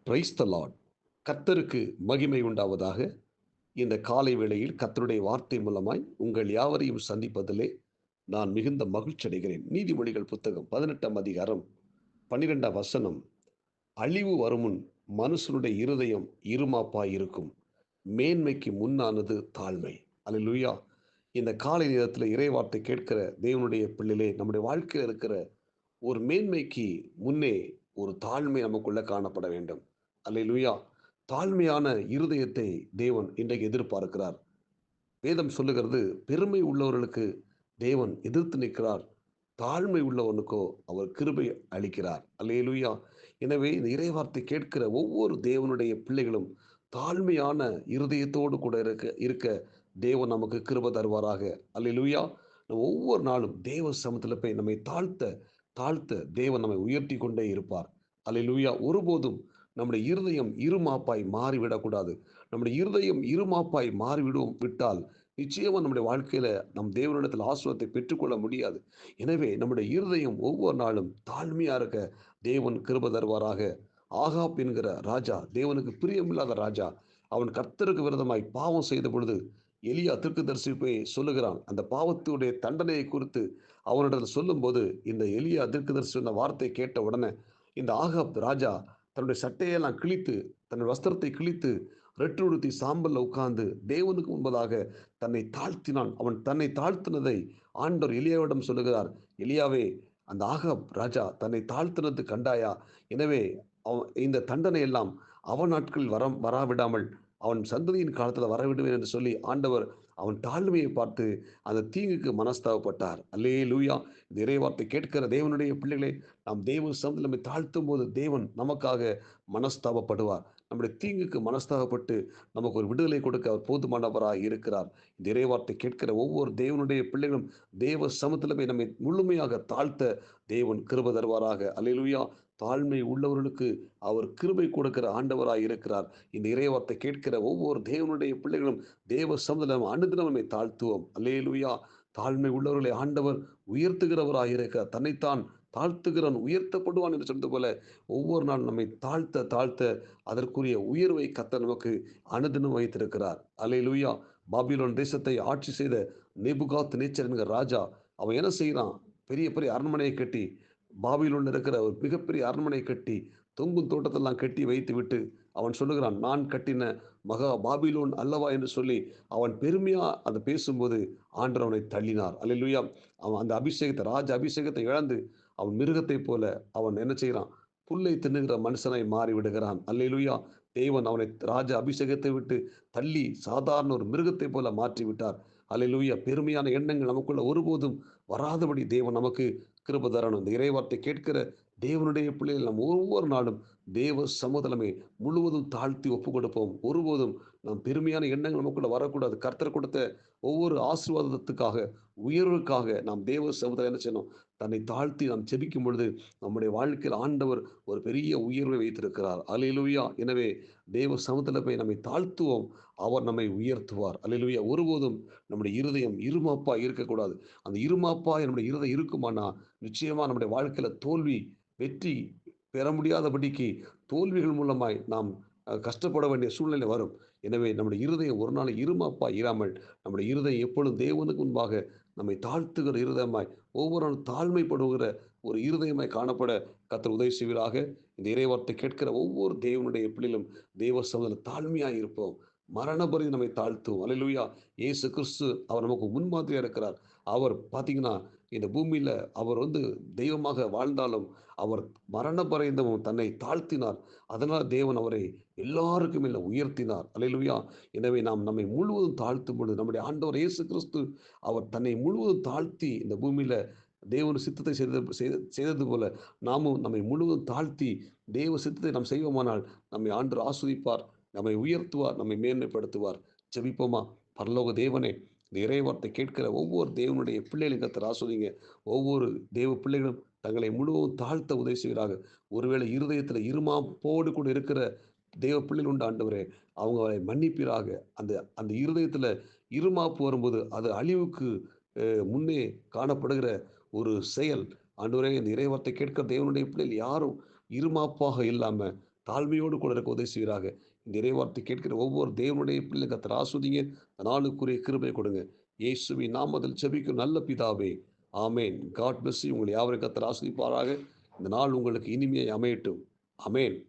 Praise the Lord. கர்த்தருக்கு மகிமை உண்டாவதாக. இந்த காலை வேளையில் கர்த்தருடைய வார்த்தை மூலமாய் உங்கள் யாவரையும் சந்திப்பதிலே நான் மிகுந்த மகிழ்ச்சி அடைகிறேன். நீதிமொழிகள் புத்தகம் 18ஆம் அதிகாரம் 12ஆம் வசனம். அழிவு வருமுன் மனுஷனுடைய இருதயம் இருமாப்பாய் இருக்கும், மேன்மைக்கு முன்னானது தாழ்மை. அல்லேலூயா. இந்த காலை நேரத்தில் இறைவார்த்தை கேட்கிற தேவனுடைய பிள்ளைகளே, நம்முடைய வாழ்க்கையில் இருக்கிற ஒரு மேன்மைக்கு முன்னே ஒரு தாழ்மை நமக்குள்ள காணப்பட வேண்டும். அல்லேலூயா. தாழ்மையான இருதயத்தை தேவன் இன்றைக்கு எதிர்பார்க்கிறார். வேதம் சொல்லுகிறது, பெருமை உள்ளவர்களுக்கு தேவன் எதிர்த்து நிற்கிறார், தாழ்மை உள்ளவனுக்கோ அவர் கிருபை அளிக்கிறார். அல்லேலூயா. எனவே இந்த இறைவார்த்தை கேட்கிற ஒவ்வொரு தேவனுடைய பிள்ளைகளும் தாழ்மையான இருதயத்தோடு கூட இருக்க தேவன் நமக்கு கிருபை தருவாராக. அல்லேலூயா. நம்ம ஒவ்வொரு நாளும் தேவ சமூகத்தில் போய் நம்மை தாழ்த்த தாழ்த்த தேவன் நம்மை உயர்த்தி கொண்டே இருப்பார். அல்லேலூயா. ஒருபோதும் நம்முடைய இருதயம் இருமாப்பாய் மாறிவிடக்கூடாது. நம்முடைய இருதயம் இருமாப்பாய் விட்டால் நிச்சயமா நம்முடைய வாழ்க்கையில நம் தேவனிடத்தில் ஆசீர்வாதத்தை பெற்றுக்கொள்ள முடியாது. எனவே நம்முடைய இருதயம் ஒவ்வொரு நாளும் தாழ்மையா இருக்க தேவன் கிருபை தருவாராக. ஆகாப் என்கிற ராஜா தேவனுக்கு பிரியமில்லாத ராஜா. அவன் கர்த்தருக்கு விரோதமாய் பாவம் செய்த பொழுது எலியா தீர்க்கதரிசி போய் சொல்லுகிறான். அந்த பாவத்துடைய தண்டனையை குறித்து அவனிடத்தில் சொல்லும்போது, இந்த எலியா தீர்க்கதரிசி சொன்ன வார்த்தை கேட்ட உடனே இந்த ஆகாப் ராஜா தன்னுடைய சட்டையெல்லாம் கிழித்து, தன் வஸ்திரத்தை கிழித்து, ரெட்டுடுத்தி சாம்பல்ல உட்கார்ந்து தேவனுக்கு முன்பதாக தன்னை தாழ்த்தினான். அவன் தன்னை தாழ்த்தினதை ஆண்டவர் எலியாவிடம் சொல்லுகிறார். எலியாவே, அந்த ஆகாப் ராஜா தன்னை தாழ்த்தினது கண்டாயா? எனவே இந்த தண்டனை எல்லாம் அவன் நாட்களில் வராவிடாமல் அவன் சந்ததியின் காலத்தில் வரவிடுவேன் என்று சொல்லி ஆண்டவர் அவன் தாழ்மையை பார்த்து அந்த தீங்குக்கு மனஸ்தாபப்பட்டார். அல்லேலூயா. இந்த இறைவார்த்தை கேட்கிற தேவனுடைய பிள்ளைகளே, நாம் தேவ சமூகத்தில் நம்மை தாழ்த்தும் போது தேவன் நமக்காக மனஸ்தாபப்படுவார். நம்முடைய தீங்குக்கு மனஸ்தாபப்பட்டு நமக்கு ஒரு விடுதலை கொடுக்க அவர் போதுமானவராக இருக்கிறார். இந்த இறைவார்த்தை கேட்கிற ஒவ்வொரு தேவனுடைய பிள்ளைகளும் தேவ சமூகத்தில் போய் நம்மை முழுமையாக தாழ்த்த தேவன் கிருபை தருவாராக. அல்லேலூயா. தாழ்மை உள்ளவர்களுக்கு அவர் கிருபை கொடுக்கிற ஆண்டவராய் இருக்கிறார். இந்த இறைவார்த்தை கேட்கிற ஒவ்வொரு தேவனுடைய பிள்ளைகளும் தேவ சமூகத்தில் அனுதினம் நம்மை தாழ்த்துவோம். அல்லேலூயா. தாழ்மை உள்ளவர்களை ஆண்டவர் உயர்த்துகிறவராய் இருக்கிறார். தன்னைத்தான் தாழ்த்துகிறவன் உயர்த்தப்படுவான் என்று சொன்னது போல ஒவ்வொரு நாள் நம்மை தாழ்த்த தாழ்த்த அதற்குரிய உயர்வை கர்த்தர் நமக்கு அனுதினம் வைத்திருக்கிறார். அல்லேலூயா. பாபிலோன் தேசத்தை ஆட்சி செய்த நேபுகாத் நேச்சர் என்கிற ராஜா, அவன் என்ன செய்யறான்? பெரிய பெரிய அரண்மனையை கட்டி, பாபிலோன்ல இருக்கிற ஒரு மிகப்பெரிய அரண்மனை கட்டி, தொங்கும் தோட்டத்தெல்லாம் கட்டி வைத்து விட்டு அவன் சொல்லுகிறான், நான் கட்டின மகா பாபிலோன் அல்லவா என்று சொல்லி அவன் பெருமையா அதை பேசும்போது ஆண்டவர் அவனை தள்ளினார். அல்லேலூயா. அவன் அந்த அபிஷேகத்தை, ராஜ அபிஷேகத்தை இழந்து அவன் மிருகத்தை போல அவன் என்ன செய்கிறான்? புல்லை தின்னுகிற மனுஷனாய் மாறி விடுகிறான். அல்லேலூயா. தேவன் அவனை ராஜ அபிஷேகத்தை விட்டு தள்ளி சாதாரண ஒரு மிருகத்தை போல மாற்றி விட்டார். அல்லேலூயா. பெருமையான எண்ணங்கள் நமக்குள்ள ஒருபோதும் வராதபடி தேவன் நமக்கு கிருபை தரணும். இந்த இறைவார்த்தை கேட்கிற தேவனுடைய பிள்ளைகள் நாம் ஒவ்வொரு நாளும் தேவ சமூகமே முழுவதும் தாழ்த்தி ஒப்பு கொடுப்போம். ஒருபோதும் நாம் பெருமையான எண்ணங்கள் நமக்குள்ள வரக்கூடாது. கர்த்தர் கொடுத்த ஒவ்வொரு ஆசீர்வாதத்துக்காக, உயர்வுக்காக நாம் தேவ சமூகத்தில் என்ன செய்யணும்? தன்னை தாழ்த்தி நாம் ஜெபிக்கும் பொழுது நம்முடைய வாழ்க்கையில் ஆண்டவர் ஒரு பெரிய உயர்வை வைத்திருக்கிறார். அல்லேலூயா. எனவே தேவ சமூகத்தில் போய் நம்மை தாழ்த்துவோம், அவர் நம்மை உயர்த்துவார். அல்லேலூயா. ஒருபோதும் நம்முடைய இருதயம் இருமாப்பா இருக்கக்கூடாது. அந்த இருமாப்பா நம்முடைய இருதயம் இருக்குமானா நிச்சயமா நம்முடைய வாழ்க்கையில தோல்வி, வெற்றி பெற முடியாதபடிக்கு தோல்விகள் மூலமாய் நாம் கஷ்டப்பட வேண்டிய சூழ்நிலை வரும். எனவே நம்முடைய இருதயம் ஒரு நாள் இருமாப்பா இராமல் நம்முடைய இருதயம் எப்பொழுதும் தேவனுக்கு முன்பாக நம்மை தாழ்த்துகிற இருதயமாய், ஒவ்வொரு நாளும் தாழ்மைப்படுகிற ஒரு இருதயமாய் காணப்பட கர்த்தர் உதவி செய்வீராக. இந்த இறைவார்த்தை கேட்கிற ஒவ்வொரு தேவனுடைய பிள்ளைகளும் தேவ சமூகத்தில் தாழ்மையாய் இருப்போம். மரண பரி நம்மை தாழ்த்துவோம். அல்லேலூயா. இயேசு கிறிஸ்து அவர் நமக்கு முன்மாதிரியா இருக்கிறார். அவர் பார்த்தீங்கன்னா இந்த பூமியில அவர் தெய்வமாக வாழ்ந்தாலும் அவர் மரண பரியந்தமும் தன்னை தாழ்த்தினார். அதனால் தேவன் அவரை எல்லாருக்கும் இல்லை உயர்த்தினார். அல்லேலூயா. எனவே நாம் நம்மை முழுவதும் தாழ்த்தும் பொழுது நம்முடைய ஆண்டவர் இயேசு கிறிஸ்து அவர் தன்னை முழுவதும் தாழ்த்தி இந்த பூமியில தேவன் சித்தத்தை செய்தது போல நாமும் நம்மை முழுவதும் தாழ்த்தி தேவ சித்தத்தை நாம் செய்வோமானால் நம்மை ஆண்டவர் ஆஸ்வதிப்பார், நம்மை உயர்த்துவார், நம்மை மேன்மைப்படுத்துவார். ஜெபிப்போமா? பரலோக தேவனே, இந்த இறைவார்த்தை கேட்கிற ஒவ்வொரு தேவனுடைய பிள்ளைகளையும் கர்த்தர் ஆஸ்வதிங்க. ஒவ்வொரு தேவ பிள்ளைகளும் தங்களை முழுவதும் தாழ்த்த உதவி செய்கிறார்கள். ஒருவேளை இருதயத்தில் இருமாப்போடு கூட இருக்கிற தேவ பிள்ளைகள் உண்டு ஆண்டவரே, அவங்களை மன்னிப்பீராக. அந்த அந்த இருதயத்தில் இருமாப்பு வரும்போது அது அழிவுக்கு முன்னே காணப்படுகிற ஒரு செயல். ஆண்டவரே, இந்த இறைவார்த்தை கேட்கிற தேவனுடைய பிள்ளைகள் யாரும் இருமாப்பாக இல்லாம தாழ்மையோடு கூட இருக்க உதவி செய்வீராக. இந்த இறைவார்த்தை கேட்கிற ஒவ்வொரு தேவனுடைய பிள்ளை கர்த்தர் ஆஸ்வதிங்க. இந்த நாளுக்குரிய கிருபை கொடுங்க. இயேசுவின் நாமத்தில் ஜெபிக்கும் நல்ல பிதாவே. ஆமென். God bless you. உங்களை யாவரையும் கர்த்தர் ஆசீர்வதிப்பாராக. இந்த நாள் உங்களுக்கு இனிமையாய் அமையட்டும். ஆமென்.